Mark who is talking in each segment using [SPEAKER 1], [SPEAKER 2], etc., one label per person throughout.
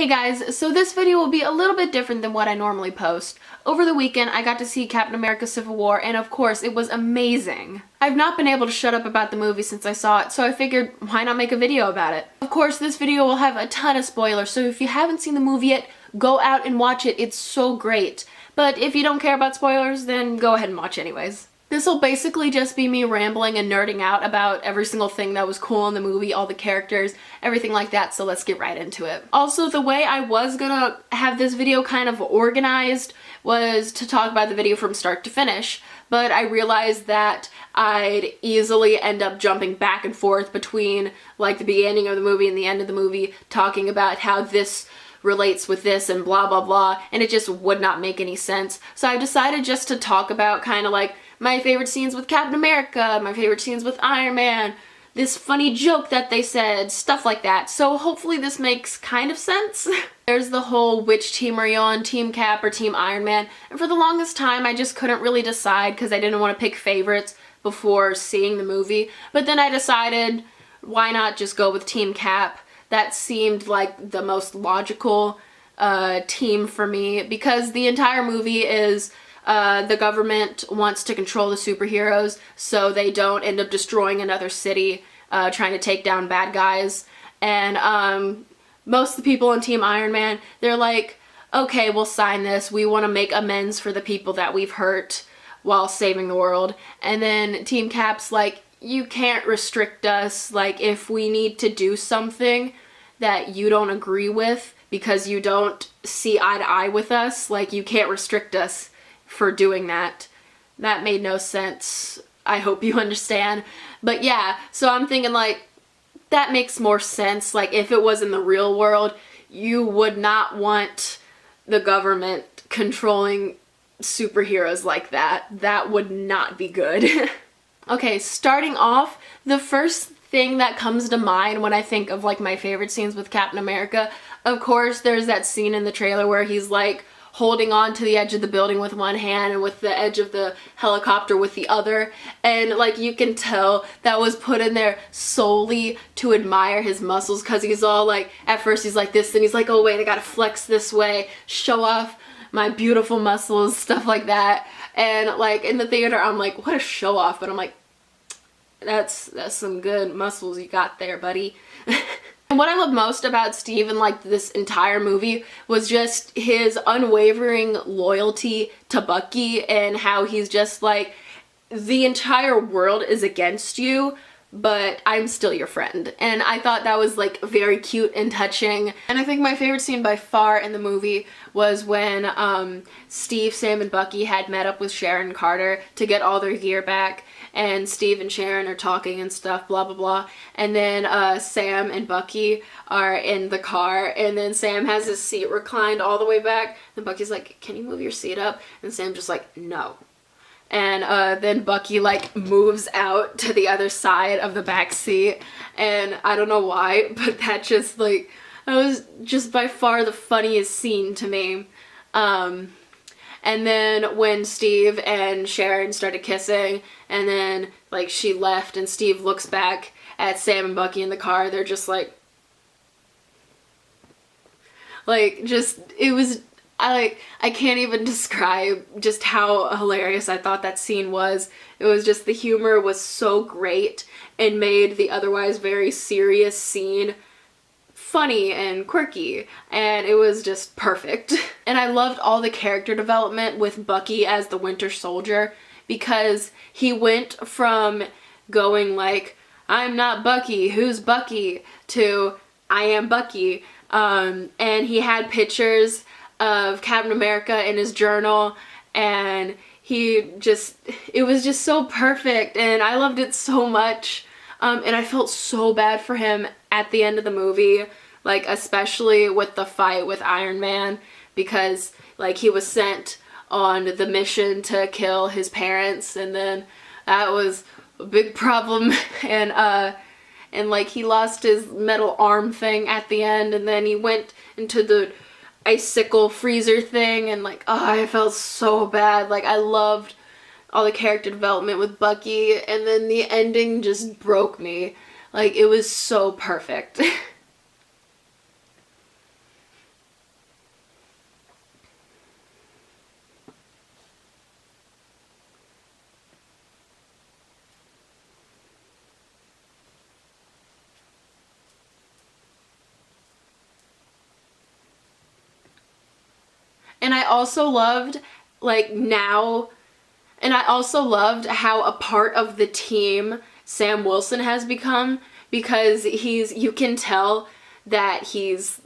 [SPEAKER 1] Hey guys, so this video will be a little bit different than what I normally post. Over the weekend, I got to see Captain America Civil War, and of course, it was amazing. I've not been able to shut up about the movie since I saw it, so I figured, why not make a video about it? Of course, this video will have a ton of spoilers, so if you haven't seen the movie yet, go out and watch it. It's so great. But if you don't care about spoilers, then go ahead and watch anyways. This will basically just be me rambling and nerding out about every single thing that was cool in the movie, all the characters, everything like that, so let's get right into it. Also, the way I was gonna have this video kind of organized was to talk about the video from start to finish, but I realized that I'd easily end up jumping back and forth between like the beginning of the movie and the end of the movie, talking about how this relates with this and blah blah blah, and it just would not make any sense. So I decided just to talk about kind of like my favorite scenes with Captain America, my favorite scenes with Iron Man, this funny joke that they said, stuff like that. So hopefully this makes kind of sense. There's the whole which team are you on, Team Cap or Team Iron Man, and for the longest time I just couldn't really decide because I didn't want to pick favorites before seeing the movie, but then I decided why not just go with Team Cap. That seemed like the most logical team for me because the entire movie is the government wants to control the superheroes so they don't end up destroying another city trying to take down bad guys. And most of the people on Team Iron Man, they're like, okay, we'll sign this. We want to make amends for the people that we've hurt while saving the world. And then Team Cap's like, you can't restrict us. Like, if we need to do something that you don't agree with because you don't see eye to eye with us, like, you can't restrict us for doing that. That made no sense. I hope you understand. But yeah, so I'm thinking like, that makes more sense. Like, if it was in the real world, you would not want the government controlling superheroes like that. That would not be good. Okay, starting off, the first thing that comes to mind when I think of like my favorite scenes with Captain America, of course there's that scene in the trailer where he's like holding on to the edge of the building with one hand and with the edge of the helicopter with the other, and like you can tell that was put in there solely to admire his muscles, because he's all like, at first he's like this, then he's like, oh wait, I gotta flex this way, show off my beautiful muscles, stuff like that. And like in the theater I'm like, what a show off, but I'm like, that's some good muscles you got there, buddy. And what I love most about Steve in like this entire movie was just his unwavering loyalty to Bucky, and how he's just like, the entire world is against you, but I'm still your friend. And I thought that was like very cute and touching. And I think my favorite scene by far in the movie was when Steve, Sam, and Bucky had met up with Sharon Carter to get all their gear back, and Steve and Sharon are talking and stuff, blah blah blah, and then Sam and Bucky are in the car, and then Sam has his seat reclined all the way back, and Bucky's like, can you move your seat up? And Sam just like, no. And then Bucky like moves out to the other side of the back seat, and I don't know why, but that just like, that was just by far the funniest scene to me. And then when Steve and Sharon started kissing, and then like she left and Steve looks back at Sam and Bucky in the car, they're just like just, it was, I can't even describe just how hilarious I thought that scene was. It was just, the humor was so great and made the otherwise very serious scene funny and quirky, and it was just perfect. And I loved all the character development with Bucky as the Winter Soldier, because he went from going like, I'm not Bucky, who's Bucky, to I am Bucky. And he had pictures of Captain America in his journal, and he just, it was just so perfect, and I loved it so much. And I felt so bad for him at the end of the movie, like especially with the fight with Iron Man, because like he was sent on the mission to kill his parents, and then that was a big problem. And like he lost his metal arm thing at the end, and then he went into the icicle freezer thing, and like, oh, I felt so bad. Like, I loved all the character development with Bucky, and then the ending just broke me. Like, it was so perfect. And I also loved, like, now, and I also loved how a part of the team Sam Wilson has become, because you can tell that he's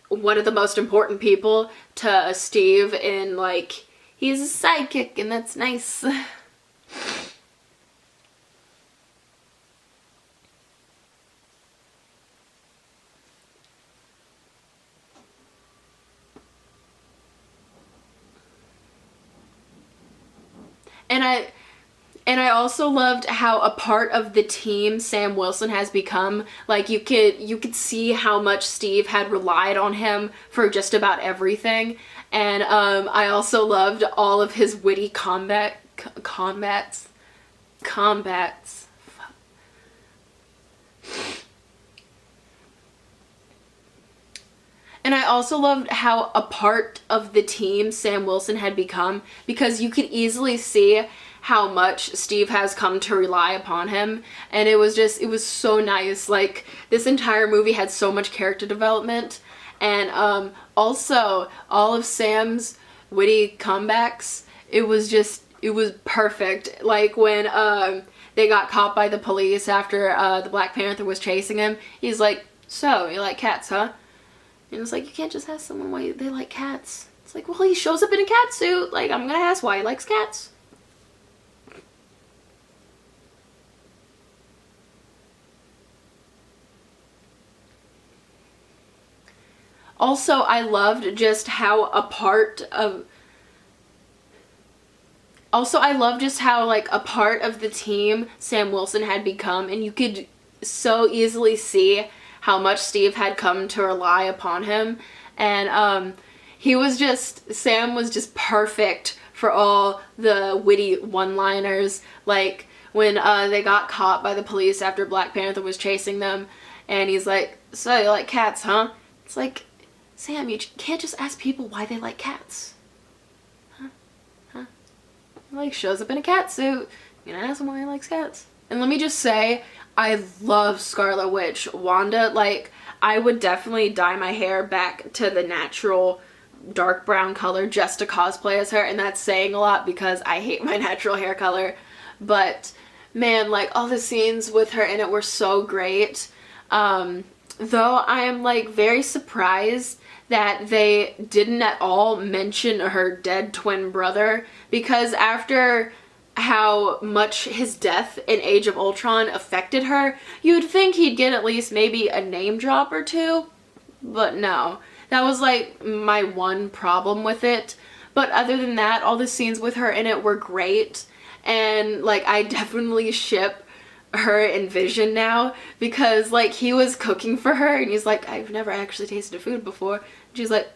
[SPEAKER 1] one of the most important people to Steve, and, like, he's a sidekick, and that's nice. And I also loved how a part of the team Sam Wilson has become. Like, you could see how much Steve had relied on him for just about everything. And I also loved all of his witty combats. And I also loved how a part of the team Sam Wilson had become, because you could easily see how much Steve has come to rely upon him, and it was so nice. Like, this entire movie had so much character development, and also all of Sam's witty comebacks, it was perfect. Like, when they got caught by the police after the Black Panther was chasing him, he's like, "So, you like cats, huh?" And it's like, you can't just ask someone why they like cats. It's like, well, he shows up in a cat suit. Like, I'm gonna ask why he likes cats. Also, I loved just how a part of like, a part of the team Sam Wilson had become, and you could so easily see how much Steve had come to rely upon him. And Sam was just perfect for all the witty one-liners. Like, when they got caught by the police after Black Panther was chasing them, and he's like, "So, you like cats, huh?" It's like, Sam, you can't just ask people why they like cats. Huh? Like, shows up in a cat suit. You gonna ask him why he likes cats. And let me just say, I love Scarlet Witch. Wanda, like, I would definitely dye my hair back to the natural dark brown color just to cosplay as her, and that's saying a lot because I hate my natural hair color. But, man, like, all the scenes with her in it were so great. Though I am, like, very surprised that they didn't at all mention her dead twin brother, because after how much his death in Age of Ultron affected her, you'd think he'd get at least maybe a name drop or two, but no. That was, like, my one problem with it. But other than that, all the scenes with her in it were great, and, like, I definitely ship her and Vision now, because, like, he was cooking for her and he's like, "I've never actually tasted food before." And she's like,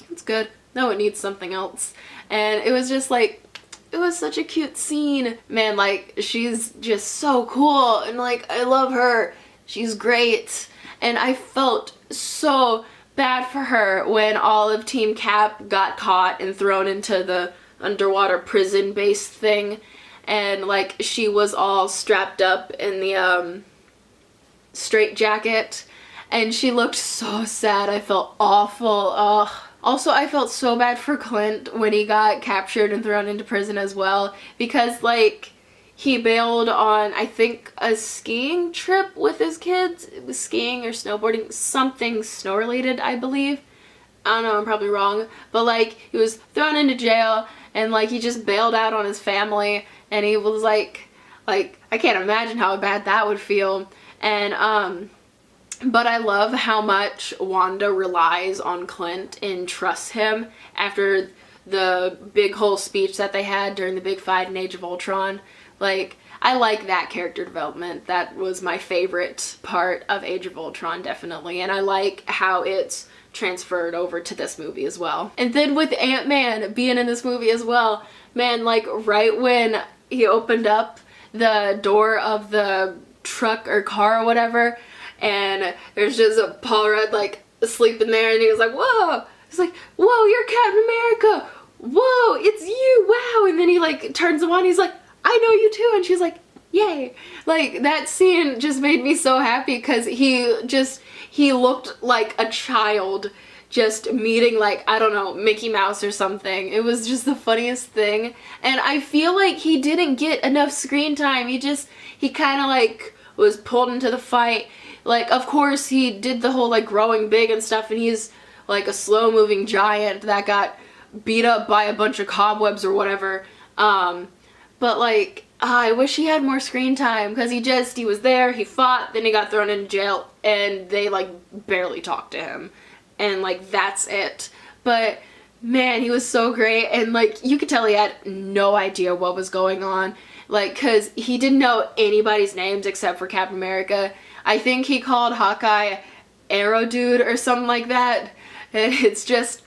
[SPEAKER 1] "It's good. No, it needs something else." And it was just like, it was such a cute scene. Man, like, she's just so cool, and, like, I love her. She's great. And I felt so bad for her when all of Team Cap got caught and thrown into the underwater prison base thing. And, like, she was all strapped up in the straitjacket, and she looked so sad. I felt awful. Ugh. Also, I felt so bad for Clint when he got captured and thrown into prison as well, because, like, he bailed on, I think, a skiing trip with his kids. It was skiing or snowboarding, something snow related, I believe. I don't know, I'm probably wrong. But, like, he was thrown into jail, and, like, he just bailed out on his family, and he was like, I can't imagine how bad that would feel. And, but I love how much Wanda relies on Clint and trusts him after the big whole speech that they had during the big fight in Age of Ultron. Like, I like that character development. That was my favorite part of Age of Ultron, definitely. And I like how it's transferred over to this movie as well. And then with Ant-Man being in this movie as well, man, like, right when he opened up the door of the truck or car or whatever, and there's just a Paul Rudd, like, asleep in there, and he was like, "Whoa!" He's like, "Whoa, you're Captain America! Whoa, it's you! Wow!" And then he, like, turns him on, he's like, "I know you too!" And she's like, "Yay!" Like, that scene just made me so happy, because he looked like a child just meeting, like, I don't know, Mickey Mouse or something. It was just the funniest thing. And I feel like he didn't get enough screen time. He kind of like was pulled into the fight. Like, of course, he did the whole like growing big and stuff, and he's like a slow moving giant that got beat up by a bunch of cobwebs or whatever. But like, I wish he had more screen time, because he was there, he fought, then he got thrown into jail, and they like barely talked to him. And like, that's it. But man, he was so great, and like, you could tell he had no idea what was going on. Like, cause he didn't know anybody's names except for Captain America. I think he called Hawkeye Arrow Dude or something like that. And it's just,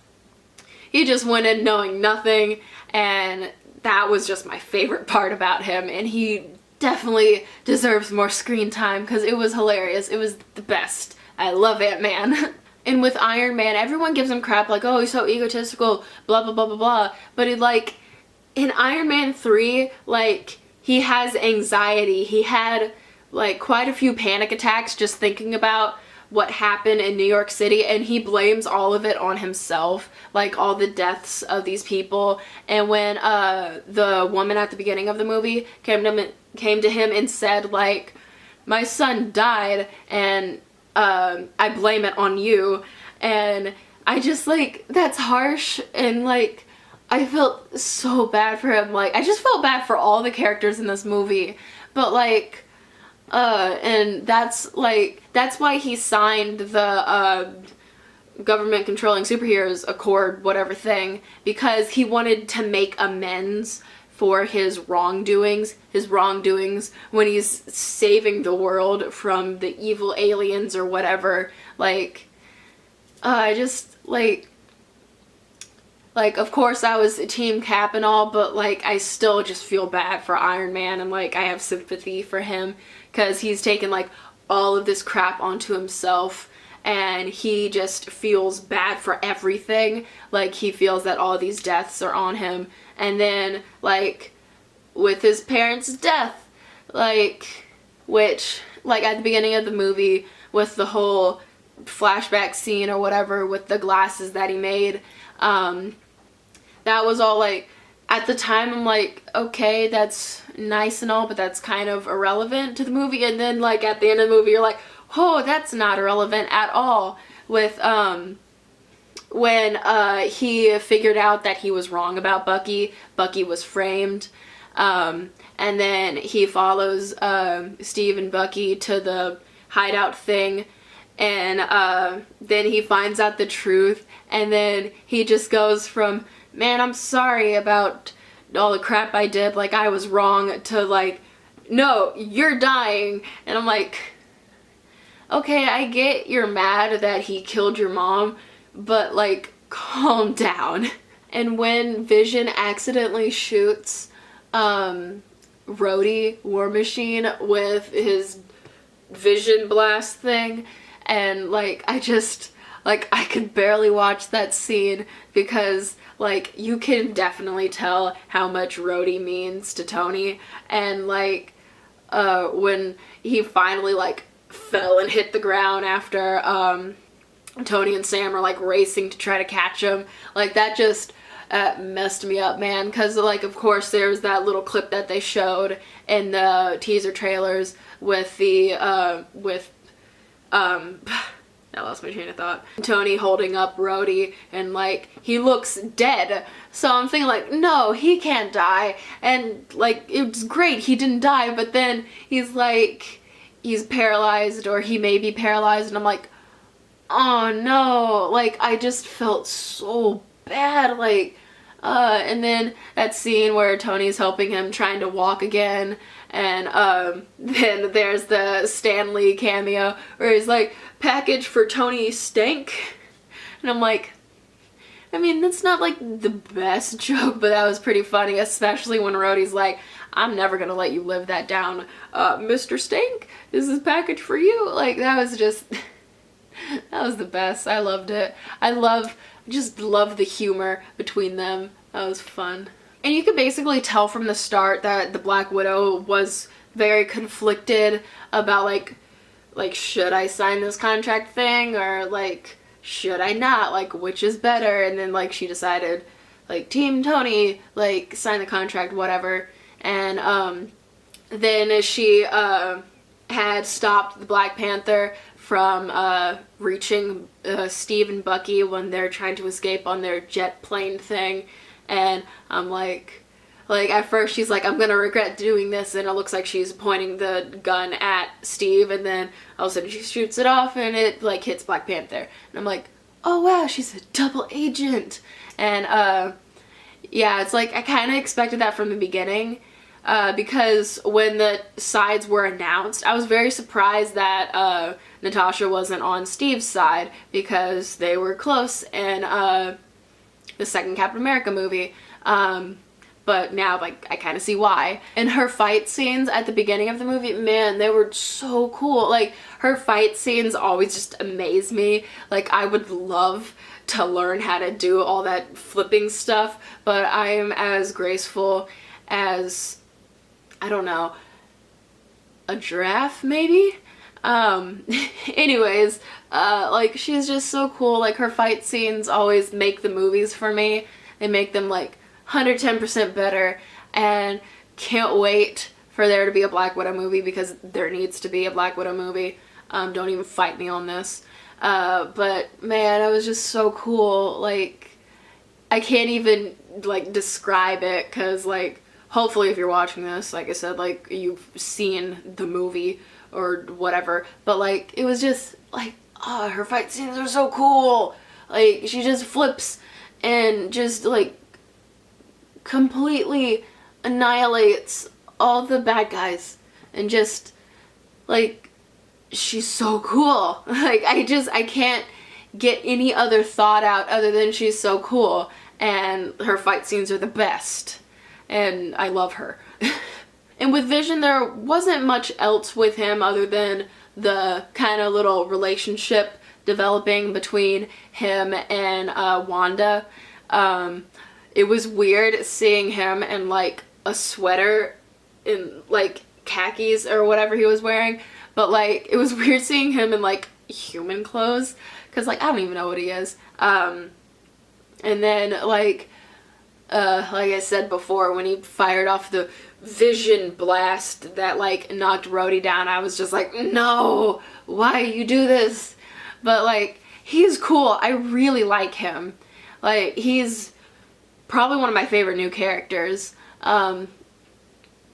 [SPEAKER 1] he just went in knowing nothing, and that was just my favorite part about him. And he definitely deserves more screen time, because it was hilarious. It was the best. I love Ant-Man. And with Iron Man, everyone gives him crap like, oh, he's so egotistical, blah, blah, blah, blah, blah. But it, like, in Iron Man 3, like, he has anxiety. He had, like, quite a few panic attacks just thinking about what happened in New York City, and he blames all of it on himself, like all the deaths of these people. And when the woman at the beginning of the movie came to him and said, like, my son died, and I blame it on you, and I just, like, that's harsh, and like, I felt so bad for him. Like, I just felt bad for all the characters in this movie, but like, and that's why he signed the government controlling superheroes accord whatever thing, because he wanted to make amends for his wrongdoings when he's saving the world from the evil aliens or whatever. Like, I just like, of course I was Team Cap and all, but like, I still just feel bad for Iron Man, and like, I have sympathy for him, because he's taken like all of this crap onto himself, and he just feels bad for everything. Like, he feels that all these deaths are on him, and then like with his parents' death, like, which, like, at the beginning of the movie with the whole flashback scene or whatever with the glasses that he made, that was all like, at the time I'm like, okay, that's nice and all, but that's kind of irrelevant to the movie. And then like at the end of the movie you're like, oh, that's not irrelevant at all. With when he figured out that he was wrong about Bucky was framed, and then he follows Steve and Bucky to the hideout thing, and then he finds out the truth, and then he just goes from, man, I'm sorry about all the crap I did, like, I was wrong, to like, no, you're dying. And I'm like, okay, I get you're mad that he killed your mom, but like, calm down. And when Vision accidentally shoots Rhodey, War Machine, with his vision blast thing, and like, I could barely watch that scene, because like, you can definitely tell how much Rhodey means to Tony. And like, when he finally like fell and hit the ground after Tony and Sam are like racing to try to catch him, like, that just messed me up, man. Because like, of course, there's that little clip that they showed in the teaser trailers with the I lost my train of thought. Tony holding up Rhodey, and like, he looks dead. So I'm thinking like, no, he can't die. And like, it's great he didn't die, but then he's like, he's paralyzed, or he may be paralyzed, and I'm like, oh no. Like, I just felt so bad. Like, and then that scene where Tony's helping him trying to walk again, and then there's the Stan Lee cameo where he's like, package for Tony Stank, and I'm like, I mean, that's not like the best joke, but that was pretty funny, especially when Rhodey's like, I'm never gonna let you live that down, Mr. Stank, this is package for you. Like, that was just, that was the best. I loved it. Just love the humor between them. That was fun. And you could basically tell from the start that the Black Widow was very conflicted about like, should I sign this contract thing, or like, should I not? Like, which is better? And then, like, she decided, like, Team Tony, like, sign the contract, whatever. And, then she, had stopped the Black Panther from, reaching, Steve and Bucky when they're trying to escape on their jet plane thing. And I'm like, at first she's like, I'm gonna regret doing this, and it looks like she's pointing the gun at Steve, and then all of a sudden she shoots it off, and it, like, hits Black Panther. And I'm like, oh wow, she's a double agent. And, yeah, it's like, I kind of expected that from the beginning, because when the sides were announced, I was very surprised that, Natasha wasn't on Steve's side, because they were close in, the second Captain America movie. But now, like, I kind of see why. And her fight scenes at the beginning of the movie, man, they were so cool. Like, her fight scenes always just amaze me. Like, I would love to learn how to do all that flipping stuff, but I am as graceful as, I don't know, a giraffe, maybe? Anyways, like, she's just so cool. Like, her fight scenes always make the movies for me. They make them, like, 110% better, and can't wait for there to be a Black Widow movie, because there needs to be a Black Widow movie. Don't even fight me on this. But man, it was just so cool. Like, I can't even, like, describe it, because, like, hopefully if you're watching this, like I said, like, you've seen the movie or whatever, but, like, it was just, like, oh, her fight scenes are so cool. Like, she just flips and just, like, completely annihilates all the bad guys, and just, like, she's so cool. Like, I can't get any other thought out other than she's so cool, and her fight scenes are the best, and I love her. And with Vision, there wasn't much else with him other than the kind of little relationship developing between him and Wanda. It was weird seeing him in, like, a sweater in, like, khakis or whatever he was wearing, but, like, it was weird seeing him in, like, human clothes, because, like, I don't even know what he is. And then, like I said before, when he fired off the Vision blast that, like, knocked Rhodey down, I was just like, no, why you do this? But, like, he's cool. I really like him. Like, he's probably one of my favorite new characters. God,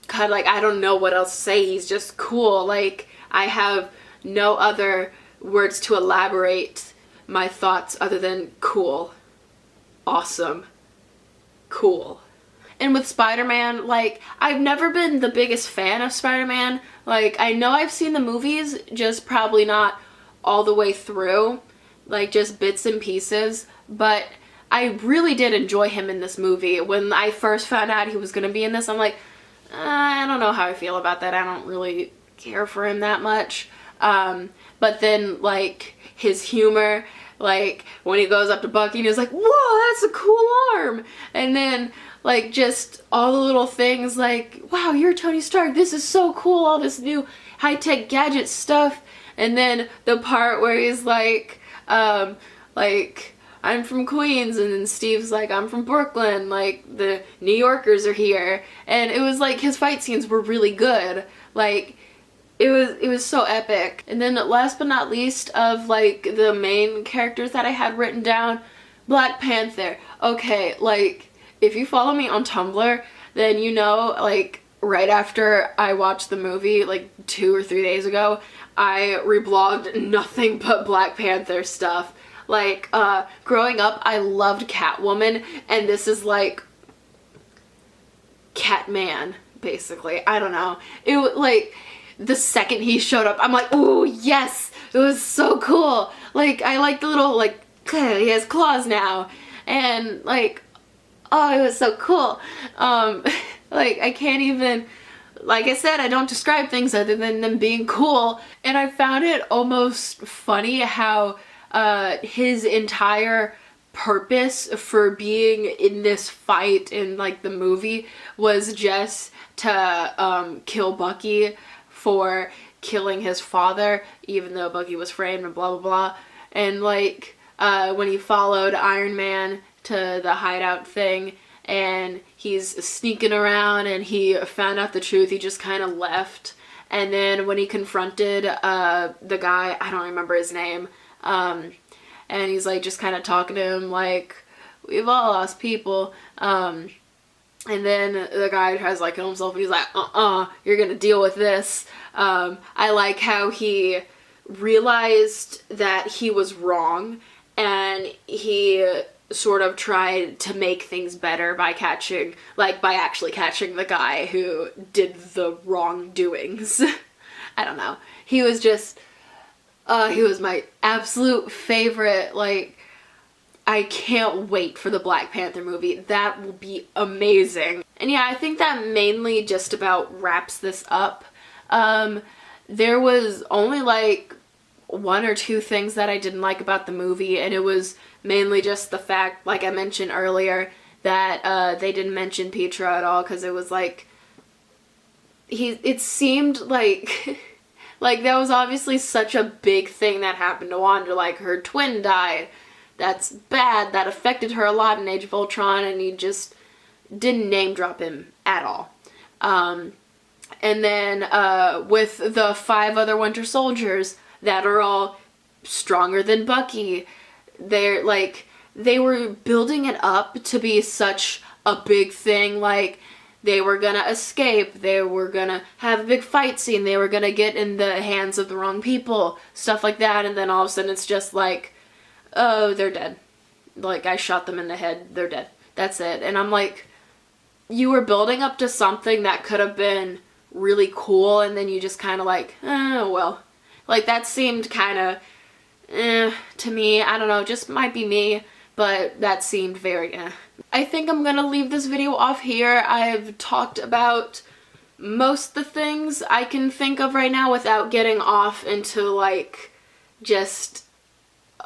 [SPEAKER 1] like, I don't know what else to say. He's just cool. Like, I have no other words to elaborate my thoughts other than cool. Awesome. Cool. And with Spider-Man, like, I've never been the biggest fan of Spider-Man. Like, I know I've seen the movies, just probably not all the way through. Like, just bits and pieces. But I really did enjoy him in this movie. When I first found out he was going to be in this, I'm like, I don't know how I feel about that. I don't really care for him that much. But then, like, his humor, like, when he goes up to Bucky and he's like, whoa, that's a cool arm. And then, like, just all the little things, like, wow, you're Tony Stark. This is so cool. All this new high-tech gadget stuff. And then the part where he's like, I'm from Queens, and then Steve's like, I'm from Brooklyn, like, the New Yorkers are here. And it was like, his fight scenes were really good. Like, it was so epic. And then last but not least of, like, the main characters that I had written down, Black Panther. Okay, like, if you follow me on Tumblr, then you know, like, right after I watched the movie, like, 2 or 3 days ago, I reblogged nothing but Black Panther stuff. Like, growing up, I loved Catwoman, and this is, like, Catman, basically. I don't know. It was, like, the second he showed up, I'm like, ooh, yes! It was so cool! Like, I like the little, like, he has claws now, and, like, oh, it was so cool. Like, I can't even, like I said, I don't describe things other than them being cool, and I found it almost funny how his entire purpose for being in this fight in, like, the movie was just to kill Bucky for killing his father, even though Bucky was framed and blah blah blah. And, like, when he followed Iron Man to the hideout thing, and he's sneaking around and he found out the truth, he just kind of left. And then when he confronted the guy, I don't remember his name, and he's like just kind of talking to him like, we've all lost people. And then the guy tries to like kill himself and he's like, you're gonna deal with this. I like how he realized that he was wrong and he sort of tried to make things better by actually catching the guy who did the wrongdoings. I don't know. He was just, he was my absolute favorite. Like, I can't wait for the Black Panther movie. That will be amazing. And yeah, I think that mainly just about wraps this up. There was only like one or two things that I didn't like about the movie, and it was mainly just the fact, like I mentioned earlier, that they didn't mention Petra at all, because it was like, it seemed like like that was obviously such a big thing that happened to Wanda. Like, her twin died. That's bad. That affected her a lot in Age of Ultron, and he just didn't name drop him at all. And then with the 5 other Winter Soldiers that are all stronger than Bucky, they were building it up to be such a big thing. Like, they were gonna escape, they were gonna have a big fight scene, they were gonna get in the hands of the wrong people, stuff like that, and then all of a sudden it's just like, oh, they're dead. Like, I shot them in the head, they're dead. That's it. And I'm like, you were building up to something that could have been really cool, and then you just kind of like, oh, well. Like, that seemed kind of, to me. I don't know, just might be me, but that seemed very, I think I'm gonna leave this video off here. I've talked about most of the things I can think of right now without getting off into, like, just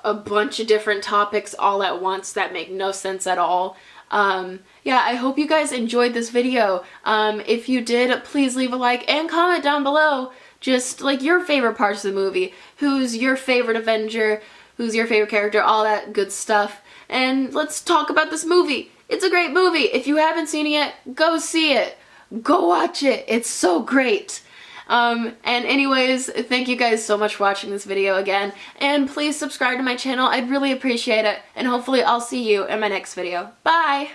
[SPEAKER 1] a bunch of different topics all at once that make no sense at all. Yeah, I hope you guys enjoyed this video. If you did, please leave a like and comment down below just like your favorite parts of the movie, who's your favorite Avenger, who's your favorite character, all that good stuff. And let's talk about this movie. It's a great movie. If you haven't seen it yet, go see it. Go watch it. It's so great. And anyways, thank you guys so much for watching this video again, and please subscribe to my channel. I'd really appreciate it, and hopefully I'll see you in my next video. Bye!